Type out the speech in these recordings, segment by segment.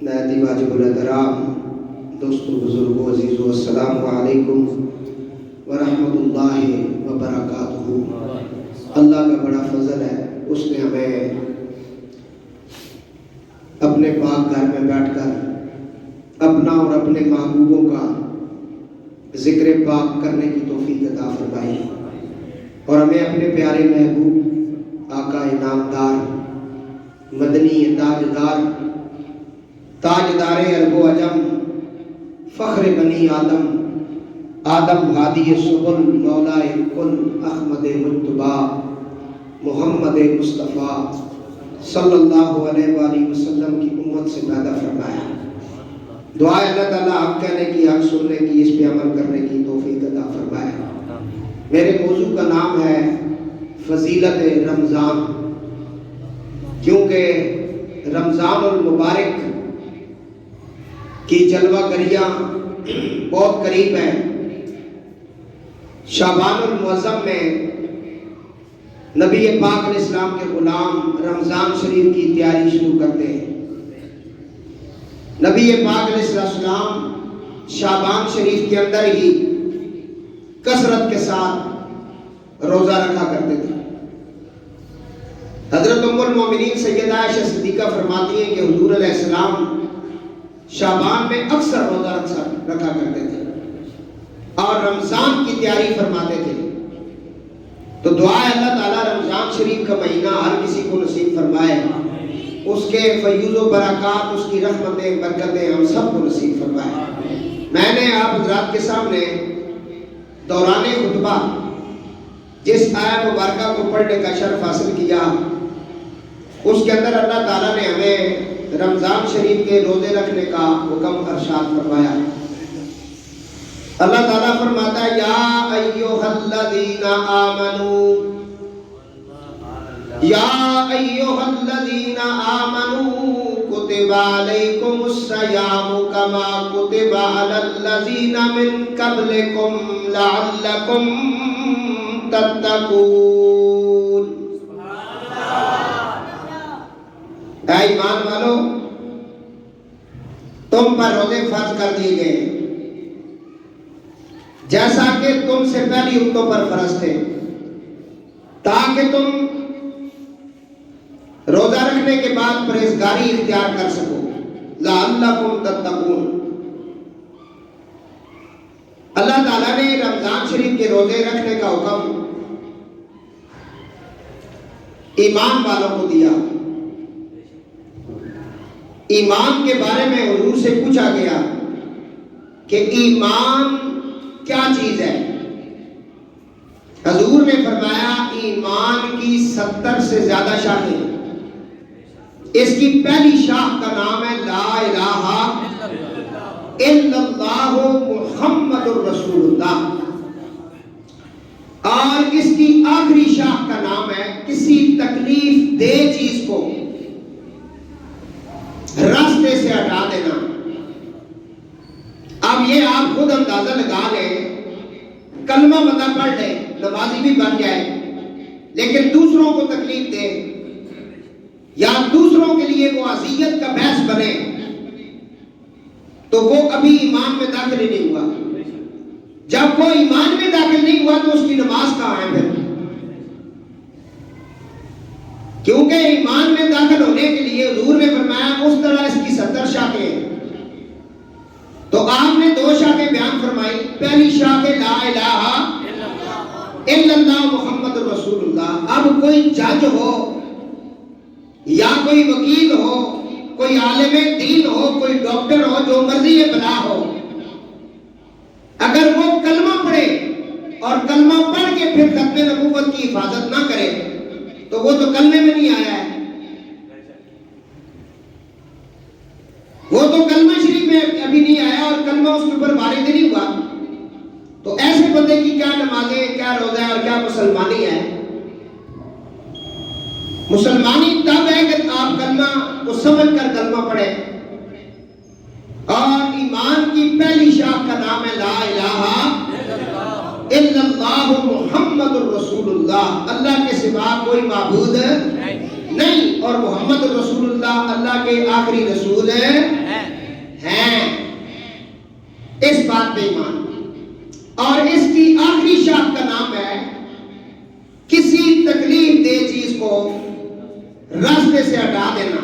نایتی واجب الاحترام دوستو بزرگو عزیزو السلام علیکم ورحمۃ اللہ وبرکاتہ۔ اللہ کا بڑا فضل ہے، اس نے ہمیں اپنے پاک گھر میں بیٹھ کر اپنا اور اپنے محبوبوں کا ذکر پاک کرنے کی توفیق عطا فرمائی اور ہمیں اپنے پیارے محبوب آقا انعامدار مدنی تاجدار عرب و عجم فخر بنی آدم ہادی سبل مولائے کل احمد مجتبی محمد مصطفیٰ صلی اللہ علیہ وآلہ وسلم کی امت سے پیدا فرمایا۔ دعا اللہ تعالیٰ حق کہنے کی، حق سننے کی، اس پہ عمل کرنے کی توفیق عطا فرمائے۔ میرے موضوع کا نام ہے فضیلت رمضان، کیونکہ رمضان المبارک کی جلوہ گریاں بہت قریب ہے۔ شعبان المعظم میں نبی پاک علیہ السلام کے غلام رمضان شریف کی تیاری شروع کرتے ہیں۔ نبی پاک علیہ السلام شعبان شریف کے اندر ہی کثرت کے ساتھ روزہ رکھا کرتے تھے۔ حضرت ام المومنین سیدہ عائشہ صدیقہ فرماتی ہیں کہ حضور علیہ السلام شعبان میں اکثر روزہ رکھا کرتے تھے اور رمضان کی تیاری فرماتے تھے۔ تو دعا ہے اللہ تعالیٰ رمضان شریف کا مہینہ ہر کسی کو نصیب فرمائے، اس کے فیوز و برکات، اس کی رحمتیں برکتیں ہم سب کو نصیب فرمائے۔ میں نے آپ حضرات کے سامنے دوران خطبہ جس آیت مبارکہ کو پڑھنے کا شرف حاصل کیا، اس کے اندر اللہ تعالیٰ نے ہمیں رمضان شریف کے روزے رکھنے کا حکم ارشاد فرمایا۔ اللہ تعالیٰ فرماتا ہے یا ایھا الذین آمنوا، یا ایھا الذین آمنوا کتب علیکم الصیام کما کتب علی الذین من قبلکم لعلکم تتقون۔ اے ایمان والو، تم پر روزے فرض کر دیے گئے جیسا کہ تم سے پہلی امتوں پر فرض تھے، تاکہ تم روزہ رکھنے کے بعد پرہیزگاری اختیار کر سکو، لعلکم تتقون۔ اللہ تعالیٰ نے رمضان شریف کے روزے رکھنے کا حکم ایمان والوں کو دیا۔ ایمان کے بارے میں حضور سے پوچھا گیا کہ ایمان کیا چیز ہے؟ حضور نے فرمایا ایمان کی 70 سے زیادہ شاخیں، اس کی پہلی شاخ کا نام ہے لا الہ الا اللہ محمد الرسول اللہ، اور اس کی آخری شاخ کا نام ہے کسی تکلیف دہ چیز کو راستے سے ہٹا دینا۔ اب یہ آپ خود اندازہ لگا لیں، کلمہ بندہ پڑھ لے، نمازی بھی بن جائے، لیکن دوسروں کو تکلیف دے یا دوسروں کے لیے وہ اذیت کا باعث بنے تو وہ ابھی ایمان میں داخل ہی نہیں ہوا۔ جب وہ ایمان میں داخل نہیں ہوا تو اس کی نماز کہاں ہے پھر؟ کیونکہ ایمان میں داخل ہونے کے لیے حضور نے فرمایا اس طرح اس کی 70 شاخیں ہیں، تو آپ نے 2 شاخیں بیان فرمائی۔ پہلی شاخ لا الہ الا اللہ محمد رسول اللہ۔ اب کوئی جج ہو یا کوئی وکیل ہو، کوئی عالم دین ہو، کوئی ڈاکٹر ہو، جو مرضی بلا ہو، اگر وہ کلمہ پڑھے اور کلمہ پڑھ کے پھر ختم نبوت کی حفاظت نہ کرے تو وہ تو کلمے میں نہیں آیا ہے، وہ تو کلمہ شریف میں ابھی نہیں آیا اور کلمہ اس کے اوپر وارد نہیں ہوا۔ تو ایسے بندے کی کیا نمازیں، کیا روزہ اور کیا مسلمانی ہے؟ مسلمانی تب ہے کہ آپ کلمہ کو سمجھ کر کلمہ پڑھیں، اور ایمان کی پہلی شاخ کا نام ہے لا الہ الا اللہ محمد الرسول اللہ۔ اللہ کے سوا کوئی معبود نہیں، اور محمد رسول اللہ اللہ کے آخری رسول ہیں۔ اس بات پہ ایمان. اور اس کی آخری شاخ کا نام ہے کسی تکلیف دہ چیز کو راستے سے ہٹا دینا.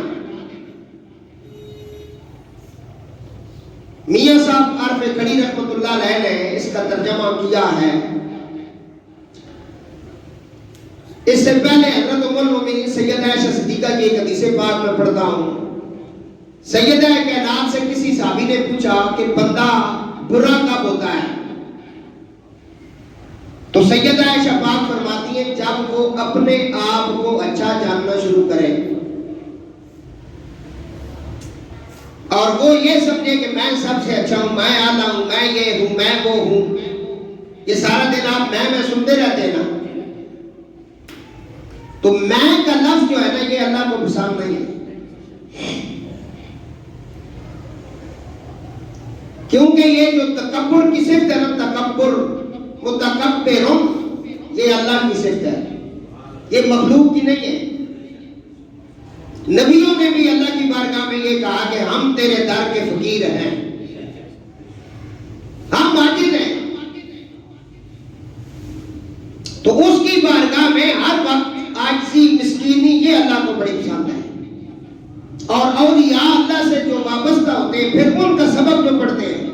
میاں صاحب عارف کھڑی رحمۃ اللہ علیہ نے اس کا ترجمہ کیا ہے. اس سے پہلے حضرت ام المومنین سیدہ عائشہ صدیقہ کی ایک حدیث پاک میں پڑھتا ہوں. سیدہ کائنات سے کسی صحابی نے پوچھا کہ بندہ برا کب ہوتا ہے؟ تو سیدہ عائشہ پاک فرماتی ہیں جب وہ اپنے آپ کو اچھا جاننا شروع کرے اور وہ یہ سمجھے کہ میں سب سے اچھا ہوں، میں اعلیٰ ہوں، میں یہ ہوں، میں وہ ہوں. یہ سارا دن آپ میں سنتے رہتے ہیں نا. تو میں کا لفظ جو ہے نا یہ اللہ کو پسند نہیں ہے، کیونکہ یہ جو تکبر کی صفت ہے نا، تکبر متکبرون، یہ اللہ کی صفت ہے، یہ مخلوق کی نہیں ہے. نبیوں نے بھی اللہ کی بارگاہ میں یہ کہا کہ ہم تیرے در کے فقیر ہیں، ہم عاجز ہیں. تو اس کی بارگاہ میں ہر وقت عاجزی مسکینی یہ اللہ کو بڑی پسند ہے. اور اولیاء اللہ سے جو وابستہ ہوتے ہیں پھر ان کا سبب جو پڑھتے ہیں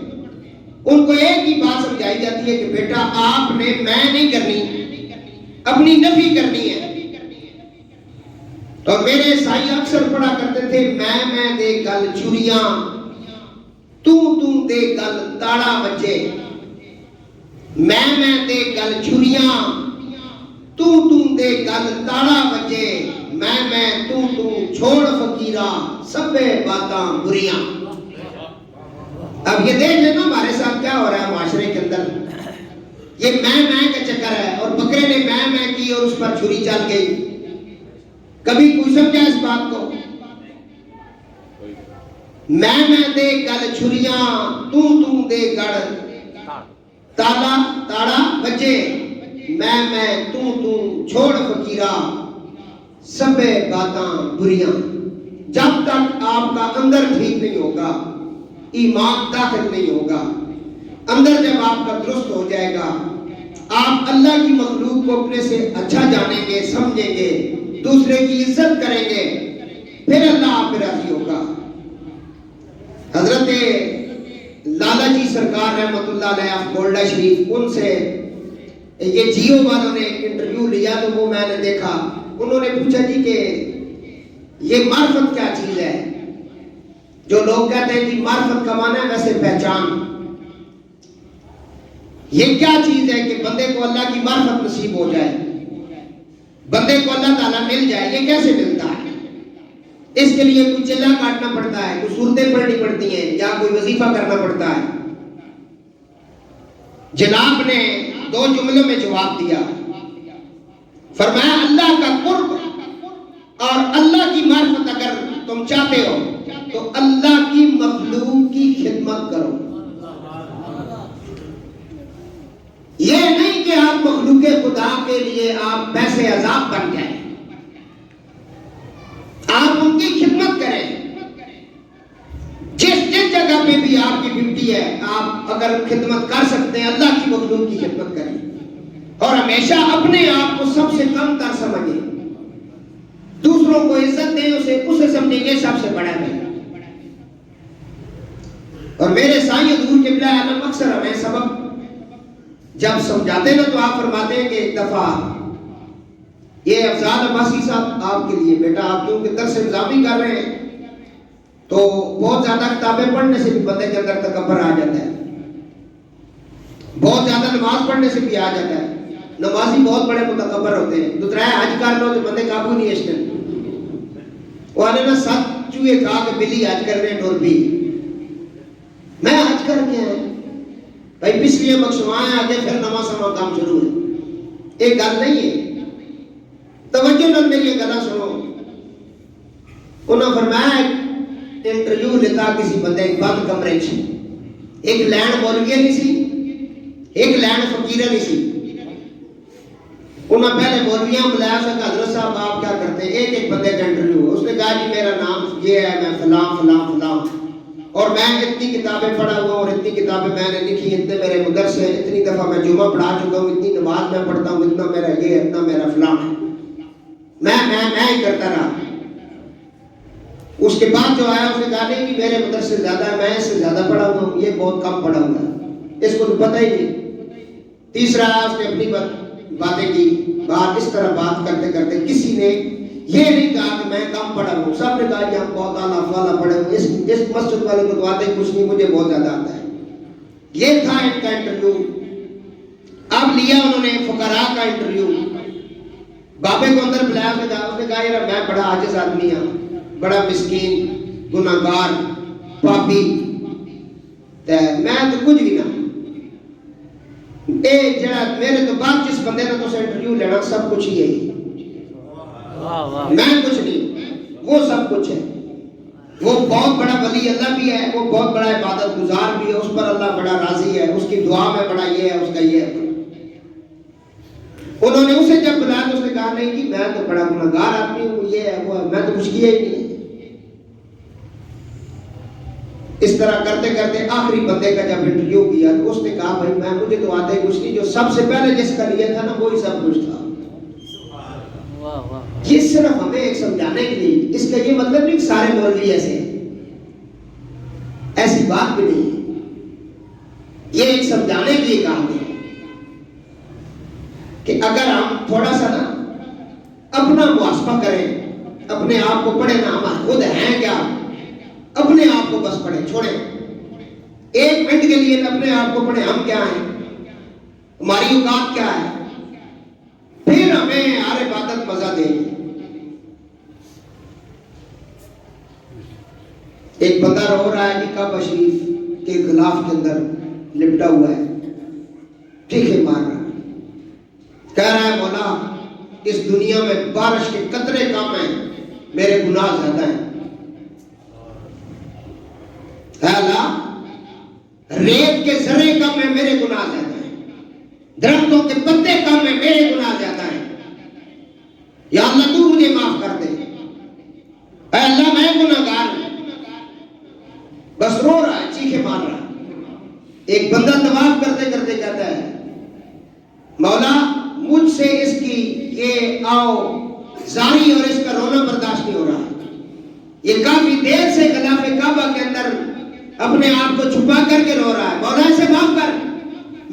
ان کو ایک ہی بات سمجھائی جاتی ہے کہ بیٹا آپ نے میں نہیں کرنی، اپنی نفی کرنی ہے. تو میرے سائی اکثر پڑھا کرتے تھے میں دے گل چھریاں تو دے گل تاڑا بچے. میں دے گل چھریاں تو دے گل تاڑا بچے. میں تو چھوڑ فقیرہ سبے باتاں بریاں. اب یہ دیکھ لینا ہمارے ساتھ کیا ہو رہا ہے معاشرے کے اندر. یہ میں کا چکر ہے اور بکرے نے میں کی اور اس پر چھری چل گئی. کبھی کوئی سمجھا اس بات کو؟ میں دے گل چھریاں تو دے گڑ تاڑا بچے. میں تو چھوڑ فقیرہ سبے باتاں بریاں. جب تک آپ کا اندر ٹھیک نہیں ہوگا، ایمان داخل نہیں ہوگا، اندر جب آپ کا درست ہو جائے گا، آپ اللہ کی مخلوق کو اپنے سے اچھا جانیں گے، سمجھیں گے، دوسرے کی عزت کریں گے، پھر اللہ آپ پہ راضی ہوگا. حضرت لالا جی سرکار رحمت اللہ علیہ گولڈا شریف، ان سے یہ جیو والوں نے انٹرویو لیا تو وہ میں نے دیکھا. انہوں نے پوچھا جی کہ یہ معرفت کیا چیز ہے؟ جو لوگ کہتے ہیں کہ معرفت کا معنی ہے ویسے پہچان. یہ کیا چیز ہے کہ بندے کو اللہ کی معرفت نصیب ہو جائے، بندے کو اللہ تعالیٰ مل جائے؟ یہ کیسے ملتا ہے؟ اس کے لیے کوئی چلا کاٹنا پڑتا ہے، کوئی سورتیں پڑھنی پڑتی ہیں، یا کوئی وظیفہ کرنا پڑتا ہے؟ جناب نے 2 جملوں میں جواب دیا. فرمایا اللہ کا قرب اور اللہ کی معرفت اگر تم چاہتے ہو تو اللہ کی مخلوق کی خدمت کرو. یہ نہیں کہ آپ مخلوق خدا کے لیے آپ پیسے عذاب بن جائیں، آپ ان کی خدمت کریں. جس جگہ پہ بھی آپ کی ڈیوٹی ہے، آپ اگر خدمت کر سکتے ہیں اللہ کی مخلوق کی خدمت کریں. اور ہمیشہ اپنے آپ کو سب سے کم تر سمجھیں، دوسروں کو عزت دیں، اسے سمجھیں یہ سب سے بڑا ہے. اور میرے سائیں حضور قبلہ عالم اکثر ہمیں سبق جب سمجھاتے ہیں تو آپ فرماتے ہیں کہ ایک دفعہ یہ افضال عباسی صاحب آپ کے لیے، بیٹا آپ کیونکہ درس انتظامی کر رہے ہیں تو بہت زیادہ کتابیں پڑھنے سے بھی بندے کے اندر تکبر آ جاتا ہے، بہت زیادہ نماز پڑھنے سے بھی آ جاتا ہے. نمازی بہت بڑے متکبر ہوتے ہیں. دوسرا حج کر لو تو بندے قابو نہیں اشتے. وہ آنے نا 7 چوہے کھا کے بلی حج کر رہے ڈور بھی. میں حج کر کے آئے بھائی پچھلی بخشوائیں آگے پھر نواں سما کام شروع ہے. ایک گل نہیں ہے، توجہ نہ میری یہ گلا سنو. انہوں فرمایا انٹرویو لیتا کسی بندے ایک بند کمرے چ، ایک لین مولوی نہیں سی، ایک لین فقیر نہیں سی. انہوں پہلے مولویاں بلایا سا کہ حضرت صاحب آپ کیا کرتے ہیں؟ ایک بندے کا انٹرویو. اس نے کہا جی میرا نام یہ ہے، میں فلاں فلاں فلاں. اور میں اتنی کتابیں پڑھا ہوا اور اتنی کتابیں میں نے لکھی، اتنے میرے مدرسے، اتنی دفعہ میں جمعہ پڑھا چکا ہوں، اتنی نماز میں پڑھتا ہوں، اتنا میرا یہ، اتنا میرا فلاں ہے، میں ہی کرتا رہا۔ اس کے بعد جو آیا اس نے کہا نہیں کہ میرے مدرسے زیادہ ہے، میں اس سے زیادہ پڑھا ہوا ہوں، یہ بہت کم پڑھا ہوا ہے، اس کو تو پتہ ہی نہیں۔ تیسرا آیا اس نے اپنی باتیں کی، بات اس طرح بات کرتے کرتے کسی نے یہ نہیں کہا کہ میں کم پڑھا ہوں، سب نے کہا کہ ہم بہت اعلیٰ فالا پڑھے ہوئے، اس مسجد والے کو تو آتے کچھ نہیں، مجھے بہت زیادہ آتا ہے۔ یہ تھا ان کا انٹرویو۔ اب لیا انہوں نے فقراء کا انٹرویو، بابے کو اندر بلایا، اس نے کہا یار میں بڑا عاجز آدمی ہوں، بڑا مسکین، گناہگار، پاپی، میں تو کچھ بھی نہ، میرے تو بعد جس بندے نے تو سے انٹرویو لینا سب کچھ ہی ہے، میں کچھ نہیں، وہ سب کچھ ہے۔ وہ بہت بڑا ولی اللہ بھی ہے، وہ بہت بڑا عبادت گزار بھی ہے، اس پر اللہ بڑا راضی ہے، اس کی دعا میں بڑا یہ ہے، اس کا یہ ہے۔ انہوں نے اسے جب بلایا تو اس نے کہا نہیں جی میں تو بڑا گناہگار آدمی ہوں، یہ ہے وہ ہے، میں تو کچھ کیا ہی نہیں ہے۔ اس طرح کرتے کرتے آخری بندے کا جب انٹرویو کیا تو اس نے کہا بھائی مجھے تو آتا ہی کچھ نہیں، جو سب سے پہلے جس کا لیا تھا نا وہی سب کچھ تھا۔ یہ صرف ہمیں ایک سمجھانے کے لیے، اس کا یہ مطلب نہیں کہ سارے مولوی ایسے ہیں، ایسی بات بھی نہیں ہے، یہ ایک سمجھانے کے لیے کہانی ہے کہ اگر ہم تھوڑا سا نا اپنا محاسبہ کریں، اپنے آپ کو پڑھیں نا، ہم خود ہیں کیا، اپنے آپ کو بس پڑھیں، چھوڑیں ایک منٹ کے لیے اپنے آپ کو پڑھیں، ہم کیا ہیں، ہماری اوقات کیا ہے، پھر ہمیں ہر عبادت مزہ دے گی۔ ایک بندہ رو رہا ہے کہ کعبہ شریف کے غلاف کے اندر لپٹا ہوا ہے، ٹھیکے مار رہا ہے، کہہ رہا ہے مولا اس دنیا میں بارش کے قطرے کم ہیں، میرے گناہ زیادہ ہیں، اے اللہ ریت کے ذرے کم ہیں، میرے گناہ زیادہ ہیں، درختوں کے پتے کم ہیں، میرے گناہ زیادہ ہیں، یا اللہ تو مجھے معاف کر دے، اے اللہ میں گناہگار ہوں۔ بس رو رہا ہے، چیخے مار رہا ہے۔ ایک بندہ طواف کرتے کرتے کہتا ہے مولا مجھ سے اس کی یہ آؤ زاری اور اس کا رونا برداشت نہیں ہو رہا، یہ کافی دیر سے غلاف کعبہ کے اندر اپنے آپ کو چھپا کر کے رو رہا ہے، مولا اسے معاف کر،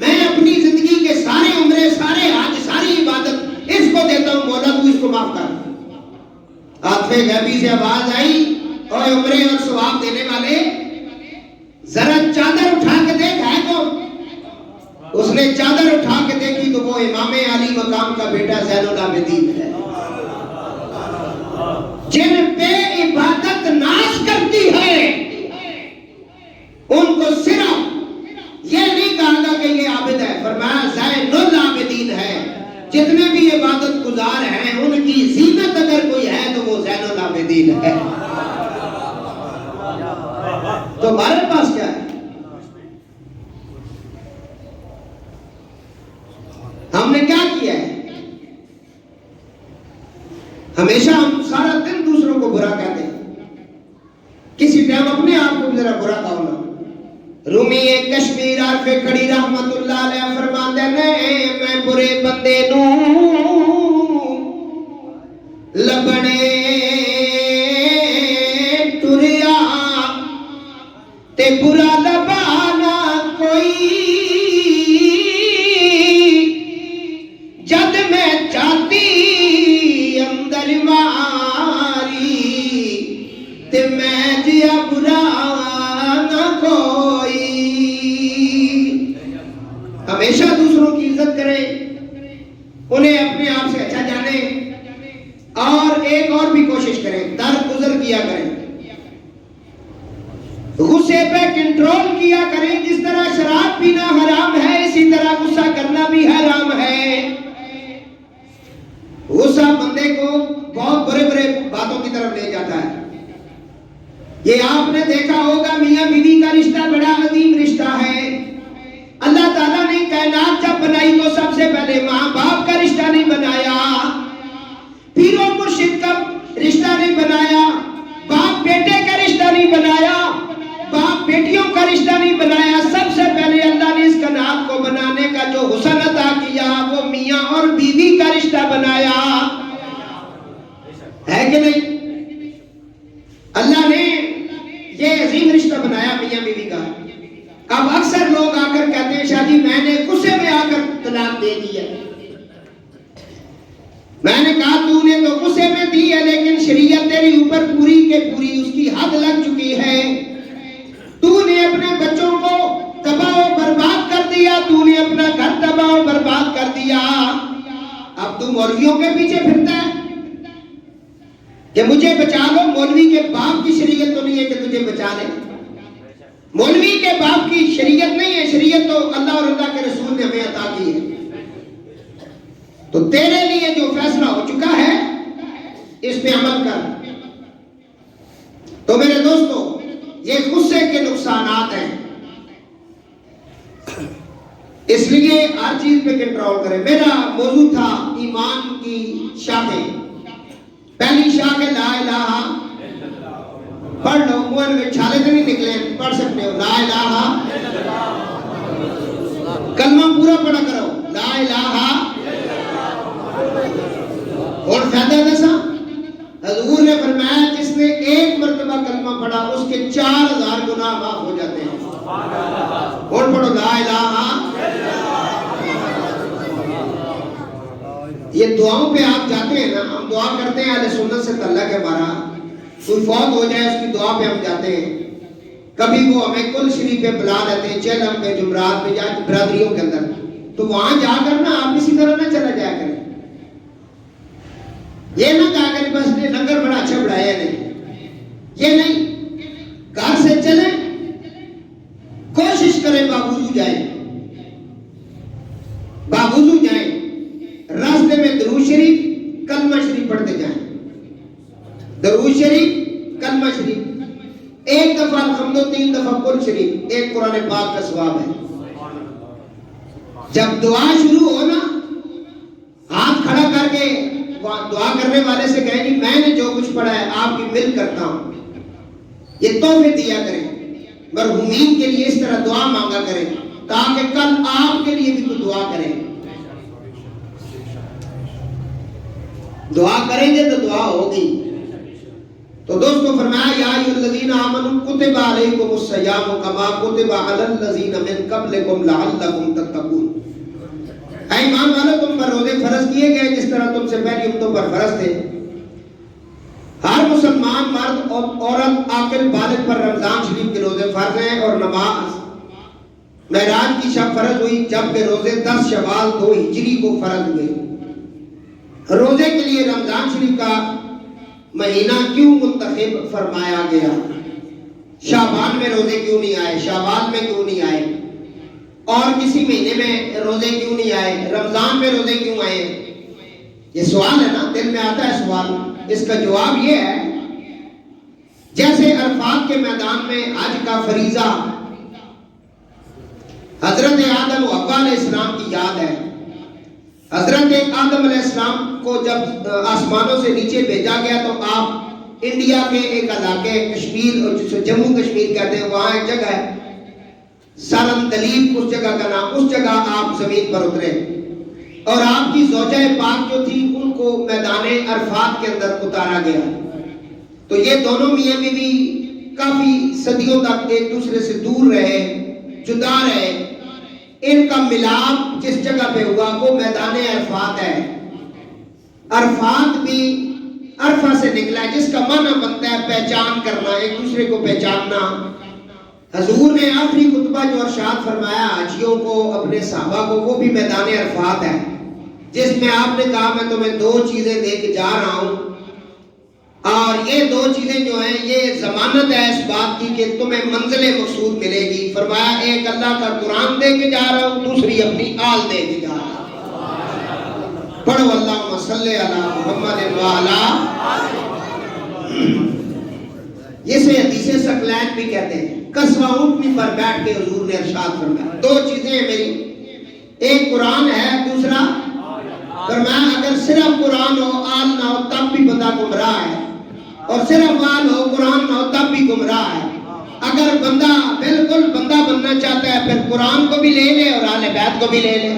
میں اپنی زندگی کے سارے عمرے، سارے حج، ساری عبادت اس کو دیتا ہوں، مولا تو اس کو معاف کر۔ آتفِ غیبی سے آواز آئی اور عمرے اور ثواب دینے والے ذرا چادر اٹھا کے دیکھ ہے کون؟ اس نے چادر اٹھا کے دیکھی تو وہ امام علی مقام کا بیٹا زین العابدین ہے، جن پہ عبادت ناز کرتی ہے ان کو صرف یہ نہیں کہا گا کہ یہ عابد ہے، فرمایا زین العابدین ہے، جتنے بھی عبادت گزار ہیں ان کی زینت اگر کوئی ہے تو وہ زین العابدین ہے۔ تو ہمارے پاس کیا ہے؟ ہم نے کیا کیا ہے؟ ہمیشہ ہم سارا دن دوسروں کو برا کہتے ہیں، کسی ٹائم اپنے آپ کو بھی ذرا برا کہو نا۔ رومی کشمیر عارف کھڑی رحمت اللہ علیہ فرماتے ہیں میں برے بندے نو لبنے ٹریا تے برا لبانا کوئی، جد میں چاہتی اندر ماری تے میں جیا برا نہ کوئی۔ ہمیشہ دوسروں کی عزت کریں، انہیں اپنے آپ سے اچھا جانیں، اور ایک اور بھی کوشش کریں، درگزر کیا کریں، غصے پہ کنٹرول کیا کریں۔ جس طرح شراب پینا حرام ہے اسی طرح غصہ کرنا بھی حرام ہے۔ غصہ بندے کو بہت برے برے باتوں کی طرف لے جاتا ہے۔ یہ آپ نے دیکھا ہوگا میاں بیوی کا رشتہ بڑا عظیم رشتہ ہے۔ اللہ تعالیٰ نے کائنات جب بنائی تو سب سے پہلے ماں باپ کا رشتہ نہیں بنایا، پیر و مرشد کا رشتہ نہیں بنایا، باپ بیٹے کا رشتہ نہیں بنایا، باپ کا رشتہ نہیں بنایا، سب سے پہلے اللہ نے اس کائنات کو بنانے کا جو حسن عطا کیا وہ میاں اور بیوی کا رشتہ بنایا ہے کہ نہیں؟ اللہ نے یہ عظیم رشتہ بنایا میاں بیوی کا۔ اب اکثر لوگ آ کر کہتے ہیں شاہ جی میں نے غصے میں آ کر طلاق دے دی ہے۔ میں نے کہا تو نے تو غصے میں دی ہے، لیکن شریعت تیری اوپر پوری کے پوری اس کی حد لگ چکی ہے۔ تو نے اپنے بچوں کو تباہ و برباد کر دیا، تو نے اپنا گھر تباہ و برباد کر دیا۔ اب تو مولویوں کے پیچھے پھرتا ہے کہ مجھے بچا لو۔ مولوی کے باپ کی شریعت تو نہیں ہے کہ تجھے بچا لے، مولوی کے باپ کی شریعت نہیں ہے، شریعت تو اللہ اور اللہ کے رسول نے ہمیں عطا کی ہے۔ تو تیرے لیے جو فیصلہ ہو چکا ہے اس پہ عمل کر۔ تو میرے دوستو یہ غصے کے نقصانات ہیں، اس لیے ہر چیز پہ کنٹرول کریں۔ میرا موضوع تھا ایمان کی شاخیں۔ پہلی شاخ ہے لا الہ، پڑھ لو، منہ میں چھالے تو نہیں نکلے، پڑھ سکتے ہو لا الہ، کلمہ پورا پڑھا کرو لا الہ۔ اور فائدہ دسا، حضور نے فرمایا جس نے ایک مرتبہ کلمہ پڑھا اس کے 4000 گناہ معاف ہو جاتے ہیں۔ اور پڑھو لا الہ۔ یہ دعاؤں پہ آپ جاتے ہیں نا، ہم دعا کرتے ہیں اہل سنت سے تعلق ہے ہمارا، کوئی فوت ہو جائے اس کی دعا پہ ہم جاتے ہیں، کبھی وہ ہمیں کل شریف پہ بلا لیتے ہیں، چہلم پہ، جمعرات پہ، یا برادریوں کے اندر، تو وہاں جا کر نا آپ اسی طرح نہ چلا جایا کریں، یہ نہ کہا کریں بس نے لنگر بڑا اچھا بڑھایا نہیں، یہ نہیں، گھر سے چلیں، کوشش کریں باوضو جائیں، باوضو جائیں، راستے میں درود شریف کلمہ شریف پڑھتے جائیں، درود شریف کلمہ شریف، ایک دفعہ الحمد و 3 دفعہ کل شریف، ایک قرآن پاک کا ثواب ہے۔ جب دعا شروع ہو نا، ہاتھ کھڑا کر کے دعا کرنے والے سے کہیں جی میں نے جو کچھ پڑھا ہے آپ کی مل کرتا ہوں، یہ تحفے دیا کریں، مرحومین کے لیے اس طرح دعا مانگا کریں تاکہ کل آپ کے لیے بھی کوئی دعا کریں۔ دعا کریں گے تو دعا ہوگی۔ تو دوستو فرمایا یا ایھا الذین آمنوا کتب علیکم الصیام کما کتب علی الذین من قبلکم لعلکم تتقون۔ اے ایمان والو تم پر روزے فرض کیے گئے جس طرح تم سے پہلی امتوں پر فرض تھے۔ ہر مسلمان مرد اور عورت عاقل بالغ پر رمضان شریف کے روزے فرض ہیں، اور نماز معراج کی شب فرض ہوئی جبکہ روزے 10 شوال 2 ہجری کو فرض ہوئے۔ روزے کے لیے رمضان شریف کا مہینہ کیوں منتخب فرمایا گیا؟ شعبان میں روزے کیوں نہیں آئے؟ شعبان میں کیوں نہیں آئے؟ اور کسی مہینے میں روزے کیوں نہیں آئے؟ رمضان میں روزے کیوں آئے؟ یہ سوال ہے نا، دل میں آتا ہے سوال۔ اس کا جواب یہ ہے جیسے عرفات کے میدان میں حج کا فریضہ حضرت آدم و حوا علیہ السلام کی یاد ہے۔ حضرت آدم علیہ السلام کو جب آسمانوں سے نیچے بھیجا گیا تو آپ انڈیا کے ایک علاقے کشمیر، جسے جموں کشمیر کہتے ہیں، وہاں ایک جگہ ہے سرندلیب اس جگہ کا نام، اس جگہ آپ زمین پر اترے اور آپ کی زوجہ پاک جو تھی ان کو میدان عرفات کے اندر اتارا گیا۔ تو یہ دونوں میاں بیوی کافی صدیوں تک ایک دوسرے سے دور رہے، جدا رہے۔ ان کا ملاپ جس جگہ پہ ہوا وہ میدان عرفات ہے۔ عرفات بھی عرفہ سے نکلا ہے جس کا معنی بنتا ہے پہچان کرنا، ایک دوسرے کو پہچاننا۔ حضور نے آخری خطبہ جو ارشاد فرمایا حاجیوں کو، اپنے صحابہ کو، وہ بھی میدان عرفات ہے جس میں آپ نے کہا میں تمہیں 2 چیزیں دے کے جا رہا ہوں، اور یہ 2 چیزیں جو ہیں یہ ضمانت ہے اس بات کی کہ تمہیں منزل مقصود ملے گی۔ فرمایا ایک اللہ کا قرآن دے کے جا رہا ہوں، دوسری اپنی آل دے کے جا رہا ہوں۔ پڑھو اللہم صلی علی محمد وعلی۔ جسے حدیث ثقلین بھی کہتے ہیں۔ قصوہ اونٹنی پر بیٹھ کے حضور نے ارشاد فرمایا 2 چیزیں ہیں میری، ایک قرآن ہے، دوسرا فرمایا اگر صرف قرآن ہو آل نہ ہو تب بھی بندہ گمراہ ہے، اور صرف آل ہو قرآن نہ ہو تب بھی گمراہ ہے۔ اگر بندہ بالکل بندہ بننا چاہتا ہے پھر قرآن کو بھی لے لے اور اہل بیت کو بھی لے لے،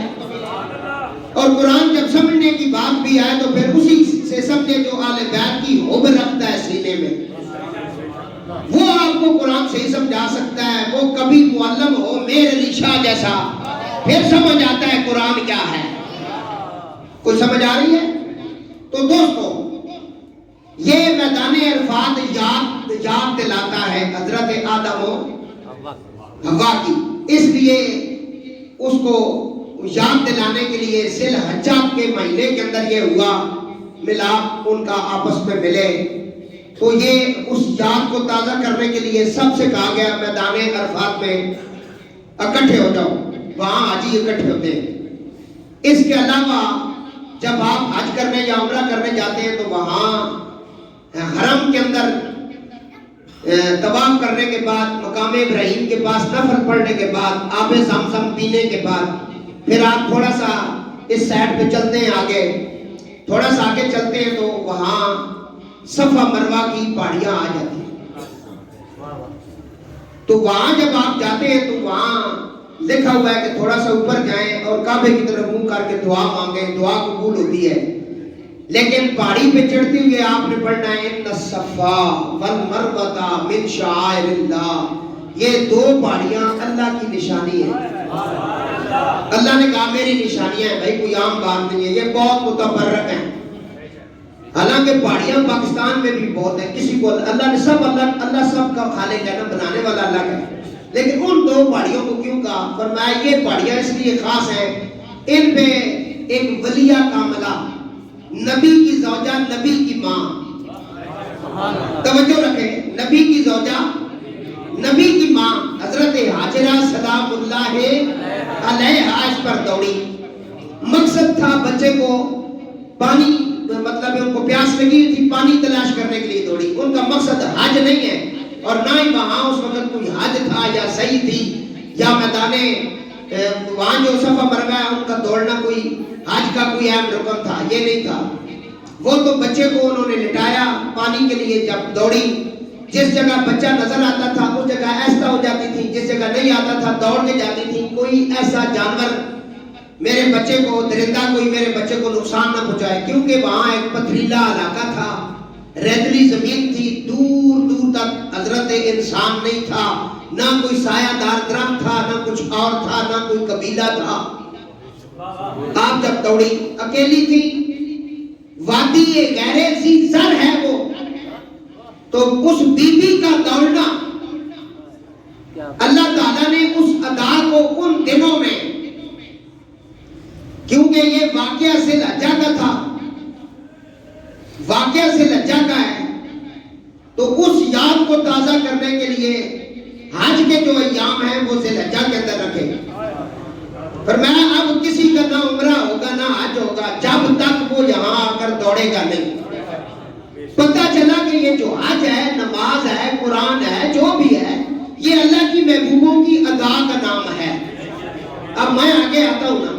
اور قرآن جب سمجھنے کی بات بھی آئے تو پھر اسی سے سمجھے جو اہل بیت کی حب رکھتا ہے سینے میں، وہ آپ کو قرآن سے ہی سمجھا سکتا ہے۔ وہ کبھی معلم ہو میر علی شاہ جیسا، پھر سمجھ آتا ہے قرآن کیا ہے۔ کوئی سمجھ آ رہی ہے؟ تو دوستو یہ میدان عرفات یاد دلاتا ہے حضرت آدم و حوا کی، اس لیے اس کو یاد دلانے کے لیے ذی الحجہ کے مہینے کے اندر یہ ہوا ملاپ ان کا آپس میں ملے، تو یہ اس یاد کو تازہ کرنے کے لیے سب سے کہا گیا میدان عرفات میں اکٹھے ہو جاؤ، وہاں حاجی اکٹھے ہوتے ہیں۔ اس کے علاوہ جب آپ حج کرنے یا عمرہ کرنے جاتے ہیں تو وہاں حرم کے اندر طواف کرنے کے بعد مقام ابراہیم کے پاس نفل پڑھنے کے بعد آب زمزم پینے کے بعد پھر آپ تھوڑا سا اس سائڈ پہ چلتے ہیں، آگے تھوڑا سا آگے چلتے ہیں تو وہاں صفا مروہ کی پہاڑیاں آ جاتی ہیں، تو وہاں جب آپ جاتے ہیں تو وہاں لکھا ہوا ہے کہ تھوڑا سا اوپر جائیں اور کعبے کی طرف منہ کر کے دعا مانگیں، دعا قبول ہوتی ہے، لیکن پہاڑی پہ چڑھتے ہوئے آپ نے پڑھنا ہے ان الصفا والمروہ من شعائر اللہ، یہ دو پہاڑیاں اللہ کی نشانی ہے۔ اللہ نے کہا میری نشانیاں ہیں بھائی، کوئی عام بات نہیں ہے، یہ بہت متبرک ہیں، حالانکہ پہاڑیاں پاکستان میں بھی بہت ہیں، کسی کو اللہ سب کا خالق ہے نا، بنانے والا اللہ کا ہے، لیکن ان دو پہاڑیوں کو کیوں کہا؟ فرمایا یہ پہاڑیاں اس لیے خاص ہیں، ان پہ ایک ولیہ کاملہ، نبی کی زوجہ، نبی کی ماں، توجہ رکھیں، نبی کی زوجہ، نبی کی ماں حضرت حاجرہ سلام اللہ علیہا اس پر دوڑی۔ مقصد تھا بچے کو پانی، مطلب ان کو پیاس لگی تھی، پانی تلاش کرنے کے لیے دوڑی، ان کا مقصد حج نہیں ہے، اور نہ ہی وہاں اس وقت کوئی حج تھا یا صحیح تھی یا میدانے وہاں جو صفا مروہ ہے ان کا دوڑنا کوئی حج کا کوئی اہم رکن تھا، یہ نہیں تھا۔ وہ تو بچے کو انہوں نے لٹایا پانی کے لیے، جب دوڑی جس جگہ بچہ نظر آتا تھا اس جگہ ایسا ہو جاتی تھی، جس جگہ نہیں آتا تھا دوڑ کے جاتی تھی، کوئی ایسا جانور میرے بچے کو، درندہ کوئی میرے بچے کو نقصان نہ پہنچائے، کیونکہ وہاں ایک پتھریلا علاقہ تھا، ریتلی زمین تھی، دور دور تک حضرت انسان نہیں تھا، نہ کوئی سایہ دار درخت تھا، نہ کچھ اور تھا، نہ کوئی قبیلہ تھا۔ آپ جب دوڑی اکیلی تھی، وادی غیر ذی زر ہے وہ، تو اس بی بی کا دوڑنا اللہ تعالیٰ نے اس ادا کو ان دنوں میں، کیونکہ یہ واقعہ ذی الحجہ کا تھا، واقعہ ذی الحجہ کا ہے، تو اس یاد کو تازہ کرنے کے لیے حج کے جو ایام ہیں وہ ذی الحجہ کے اندر رکھے۔ فرمایا اب کسی کا نہ عمرہ ہوگا نہ حج ہوگا جب تک وہ یہاں آ کر دوڑے گا نہیں۔ پتہ چلا کہ یہ جو حج ہے، نماز ہے، قرآن ہے، جو بھی ہے، یہ اللہ کی محبوبوں کی ادا کا نام ہے۔ اب میں آگے آتا ہوں نا،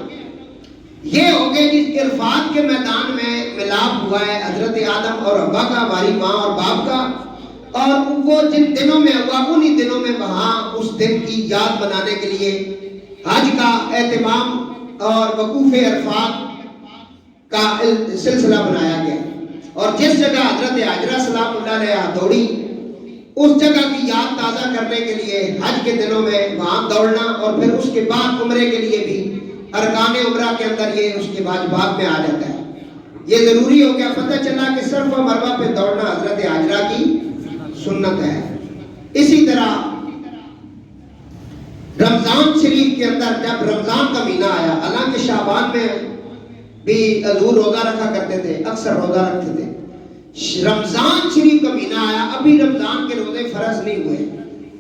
یہ ہو گئے جس عرفات کے میدان میں ملاپ ہوا ہے حضرت آدم اور حوا کا، ہماری ماں اور باپ کا، اور وہ جن دنوں میں ہوا انہی دنوں میں وہاں اس دن کی یاد بنانے کے لیے حج کا اہتمام اور وقوف عرفات کا سلسلہ بنایا گیا، اور جس جگہ حضرت حاجرہ سلام اللہ علیہا دوڑی اس جگہ کی یاد تازہ کرنے کے لیے حج کے دنوں میں وہاں دوڑنا، اور پھر اس کے بعد عمرے کے لیے بھی ارکان عمرہ کے اندر یہ اس کے واجبات میں آ جاتا ہے، یہ ضروری ہو گیا۔ پتہ چلا کہ صرف مروہ پہ دوڑنا حضرت حاجرہ کی سنت ہے۔ اسی طرح رمضان شریف کے اندر جب رمضان کا مہینہ آیا، حالانکہ شعبان میں بھی حضور روزہ رکھا کرتے تھے، اکثر روزہ رکھتے تھے، رمضان شریف کا مہینہ آیا، ابھی رمضان کے روزے فرض نہیں ہوئے،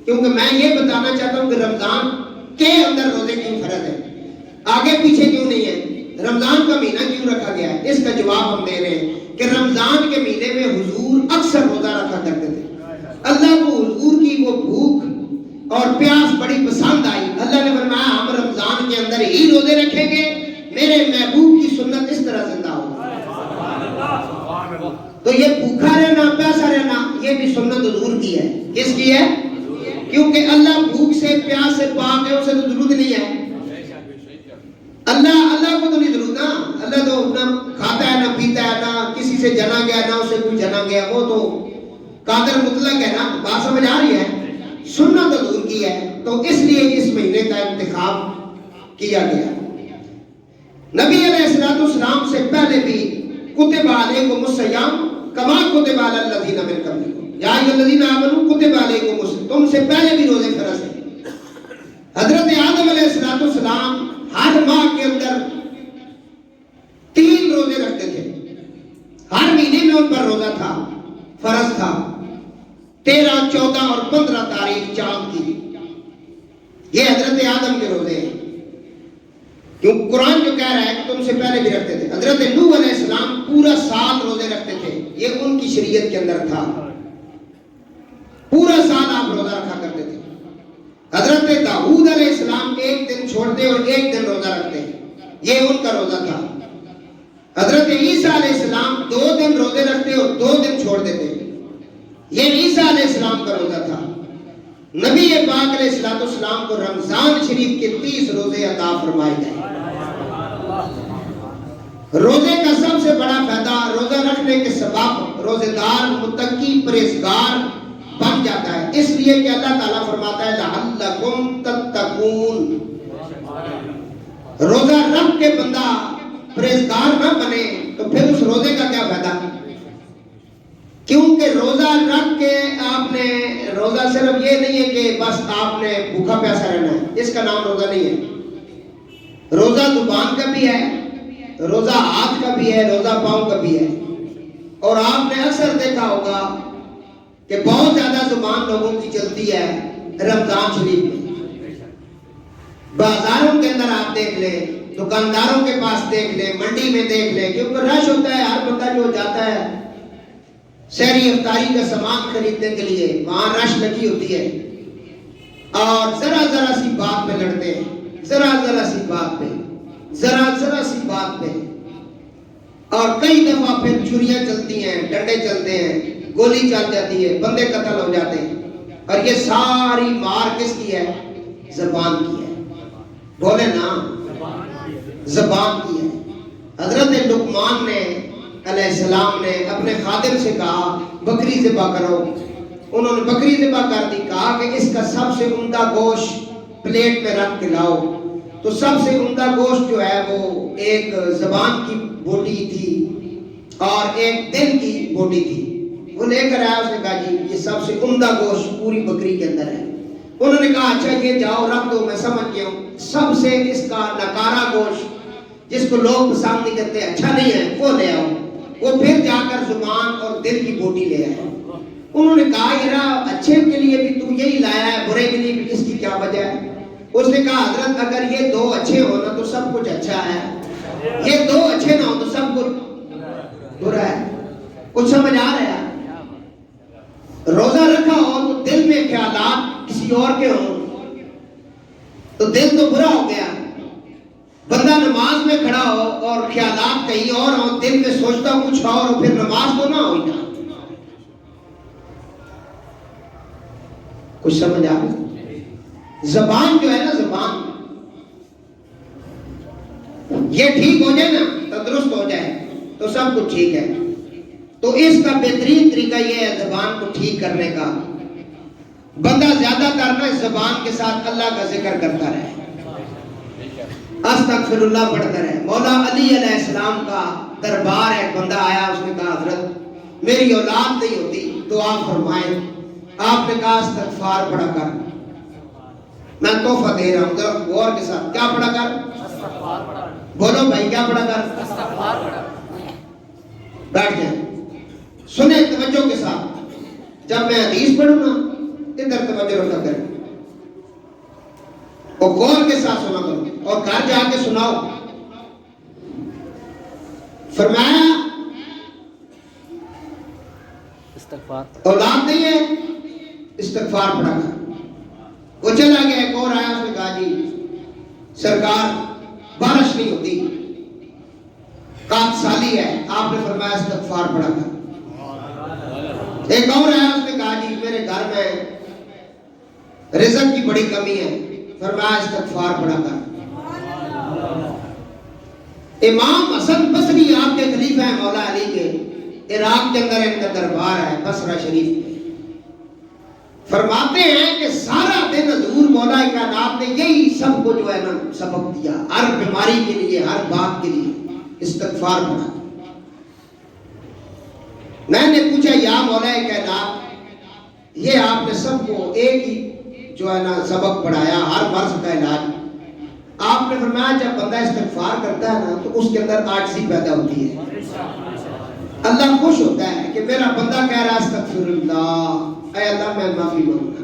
کیونکہ میں یہ بتانا چاہتا ہوں کہ رمضان کے اندر روزے کیوں فرض ہیں، آگے پیچھے کیوں نہیں ہے، رمضان کا مہینہ کیوں رکھا گیا ہے، اس کا جواب ہم دے رہے ہیں کہ رمضان کے مہینے میں حضور اکثر روزہ رکھا کرتے تھے، اللہ کو حضور کی وہ بھوک اور پیاس بڑی پسند آئی، اللہ نے فرمایا ہم رمضان کے اندر ہی روزے رکھیں گے، میرے محبوب کی سنت اس طرح زندہ ہوگی۔ تو یہ بھوکا رہنا، پیاسا رہنا، یہ بھی سنت حضور کی ہے، کس کی ہے؟ کیونکہ اللہ بھوک سے پیاس سے پاک ہے، اسے تو ضرورت نہیں ہے۔ اللہ کو تو نہیں ضرورت نا، اللہ تو نہ کھاتا ہے نہ پیتا ہے، نہ کسی سے جنا گیا نہ اسے کوئی جنا گیا، وہ تو قادر مطلق ہے نا۔ بات سمجھ آ رہی ہے؟ سننا تو دور کی ہے۔ تو اس لیے اس مہینے کا انتخاب کیا گیا۔ نبی علیہ السلام سے پہلے بھی کتب علیکم الصیام کما کتب علی الذین من قبلکم یا ایھا الذین آمنوا کتب علیکم الصیام، تم سے پہلے بھی روزے فرض ہیں۔ حضرت آدم علیہ السلام ہر ماہ کے اندر 3 روزے رکھتے تھے، ہر مہینے میں ان پر روزہ تھا، فرض تھا۔ 13، 14 اور 15 تاریخ چاند کی، یہ حضرت آدم کے روزے ہیں۔ کیوں قرآن جو کہہ رہا ہے کہ تم سے پہلے بھی رکھتے تھے۔ حضرت نوح علیہ السلام پورا سال روزے رکھتے تھے، یہ ان کی شریعت کے اندر تھا، پورا سال آپ روزہ رکھا کرتے تھے۔ حضرت داؤد علیہ السلام 1 دن چھوڑتے اور 1 دن روزہ رکھتے، یہ ان کا روزہ تھا۔ حضرت عیسیٰ علیہ السلام 2 دن روزے رکھتے اور 2 دن چھوڑ دیتے، یہ عیسیٰ علیہ السلام کا روزہ تھا۔ نبی پاک علیہ السلام کو رمضان شریف کے 30 روزے عطا فرمائے گئے۔ روزے کا سب سے بڑا فائدہ، روزہ رکھنے کے سبب روزے دار متقی پرہیزگار بن جاتا ہے، اس لیے کہ اللہ تعالیٰ فرماتا ہے لعلکم تتقون۔ روزہ رکھ کے بندہ پرہیزگار نہ بنے تو پھر اس روزے کا کیا فائدہ؟ کیونکہ روزہ رکھ کے آپ نے، روزہ صرف یہ نہیں ہے کہ بس آپ نے بھوکا پیاسا رہنا ہے، اس کا نام روزہ نہیں ہے۔ روزہ زبان کا بھی ہے، روزہ ہاتھ کا بھی ہے، روزہ پاؤں کا بھی ہے۔ اور آپ نے اکثر دیکھا ہوگا کہ بہت زیادہ زبان لوگوں کی چلتی ہے رمضان شریف میں۔ بازاروں کے اندر آپ دیکھ لیں، دکانداروں کے پاس دیکھ لیں، منڈی میں دیکھ لیں، کیونکہ رش ہوتا ہے، ہر بندہ جو جاتا ہے سحری افطاری کا سامان خریدنے کے لیے، وہاں رش لگی ہوتی ہے، اور ذرا سی بات پہ لڑتے ہیں، ذرا سی بات پہ، ذرا سی بات پہ، اور کئی دفعہ پھر چھریاں چلتی ہیں، ڈنڈے چلتے ہیں، گولی چل جاتی ہے، بندے قتل ہو جاتے ہیں، اور یہ ساری مار کس کی ہے؟ زبان کی ہے۔ بولے نا، زبان کی ہے۔ حضرت لقمان نے علیہ السلام نے اپنے خادم سے کہا بکری ذبح کرو، انہوں نے بکری ذبح کر دی، کہا کہ اس کا سب سے عمدہ گوشت پلیٹ میں رکھ کے لاؤ۔ تو سب سے عمدہ گوشت جو ہے وہ ایک زبان کی بوٹی تھی اور ایک دل کی بوٹی تھی، وہ لے کر آیا، اس نے کہا جی یہ سب سے عمدہ گوشت پوری بکری کے اندر ہے۔ انہوں نے کہا اچھا یہ جاؤ رکھ دو، میں سمجھ گیا ہوں، سب سے اس کا نکارا گوشت جس کو لوگ پسند نہیں کرتے، اچھا نہیں ہے، وہ لے آؤ۔ وہ پھر جا کر زبان اور دل کی بوٹی لے آئے۔ انہوں نے کہا یار اچھے کے لیے بھی تو یہی لایا ہے، برے کے لیے بھی اس کی کیا وجہ ہے؟ اس نے کہا حضرت اگر یہ 2 اچھے ہونا تو سب کچھ اچھا ہے، یہ 2 اچھے نہ ہو تو سب کچھ برا ہے۔ کچھ سمجھ آ رہا ہے؟ روزہ رکھا ہو تو دل میں خیالات کسی اور کے ہوں تو دل تو برا ہو گیا۔ بندہ نماز میں کھڑا ہو اور خیالات کہیں اور ہو، دل میں سوچتا کچھ اور ہو، پھر نماز تو نہ ہوئی نا۔ کچھ سمجھ آ رہا؟ زبان جو ہے نا، زبان یہ ٹھیک ہو جائے نا، تندرست ہو جائے تو سب کچھ ٹھیک ہے۔ تو اس کا بہترین طریقہ یہ ہے زبان کو ٹھیک کرنے کا، بندہ زیادہ تر نا زبان کے ساتھ اللہ کا ذکر کرتا رہے، استغفر اللہ پڑھتا رہے۔ مولا علی علیہ السلام کا دربار ہے، بندہ آیا، اس نے کہا حضرت میری اولاد نہیں ہوتی، دعا فرمائیں۔ آپ نے کہا استغفار پڑھا کر، میں تحفہ دے رہا ہوں، ذرا غور کے ساتھ، کیا پڑھا کر؟ بولو بھائی کیا پڑھا کر؟ بیٹھ جائیں، سنیں توجہ کے ساتھ، جب میں حدیث پڑھوں نا ادھر توجہ رکھا کریں اور غور کے ساتھ سنا کرو، اور گھر جا کے سناؤ۔ فرمایا اولاد نہیں ہے، استغفار پڑھا کر۔ وہ چلا گیا، ایک اور آیا، اس نے کہا جی سرکار بارش نہیں ہوتی، کات سالی ہے، آپ نے فرمایا استغفار پڑھا کر۔ ایک اور آیا، اس نے کہا جی میرے گھر میں رزق کی بڑی کمی ہے، فرمایا استغفار پڑھا کر۔ امام حسن بصری آپ کے خلیفہ ہیں مولا علی کے، عراق کے اندر ان کا دربار ہے بصرہ شریف میں، فرماتے ہیں کہ سارا دن حضور مولا کائنات نے یہی سب کو جو ہے نا سبق دیا، ہر بیماری کے لیے، ہر بات کے لیے استغفار پڑھا۔ میں نے پوچھا یا مولا کائنات، یہ آپ نے سب کو ایک ہی جو ہے نا سبق پڑھایا، ہر مرض کا علاج، آپ نے فرمایا جب بندہ استغفار کرتا ہے نا تو اس کے اندر عاجزی پیدا ہوتی ہے، اللہ خوش ہوتا ہے کہ میرا بندہ کہہ رہا ہے استغفر اللہ، اے اللہ میں معافی مانگتا،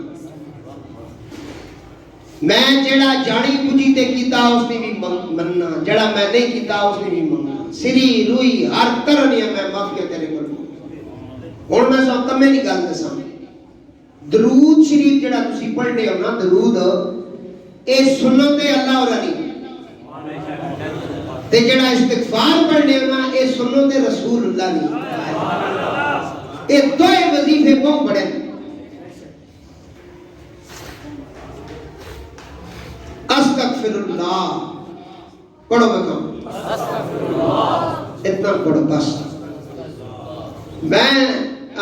میں جڑا جانی بجھی تے کیتا اس نے بھی مننا، جڑا میں نہیں کیتا اس نے بھی مننا، سری روئی ہر طرح نہیں میں معافی تیرے کو ہوں میں سب تمہیں نہیں گل دساں۔ درود شریف جڑا تسی پڑھنے ہو نا درود، اے سنت اللہ اور علی تے جڑا استغفار پڑھنے ہو نا اے سنت رسول اللہ نہیں، اے دوئے وظیفے بہت بڑے ہیں۔ استغفر اللہ پڑھو بکم، اتنا پڑھو بس۔ میں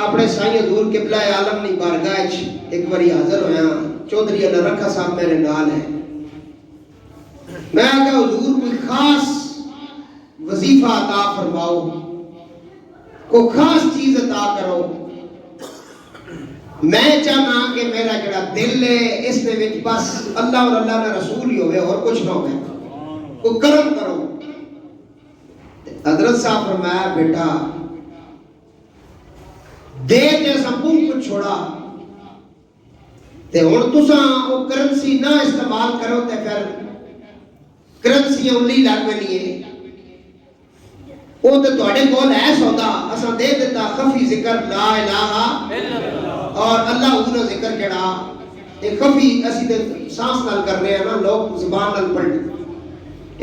اپنے سائیں حضور قبلہ عالم نہیں بارگاہ ایک باری حاضر ہویا، چودھری اللہ رکھا صاحب میرے نال ہے، میں کہا حضور کوئی خاص وظیفہ عطا فرماؤ، کوئی خاص چیز عطا کرو، میں چاہنا کہ میرا جڑا دل ہے اس میں وچ بس اللہ اور اللہ نے رسول ہی ہوئے اور کچھ نہ ہوئے، کوئی کرم کرو۔ حضرت صاحب فرمایا بیٹا دے تے سبوں کو چھوڑا تے ہن تساں او کرنسی نہ استعمال کرو تے پھر کرنسی اولی لگ بنی ہے، وہ تے تواڈے کول ہے سودا، اساں دے دیتا خفی ذکر لا الہ الا اللہ، اور اللہ اونوں ذکر جڑا اے خفی اسی تے سانس نال کر رہے ہیں نا، لوگ زبان نال پڑھنے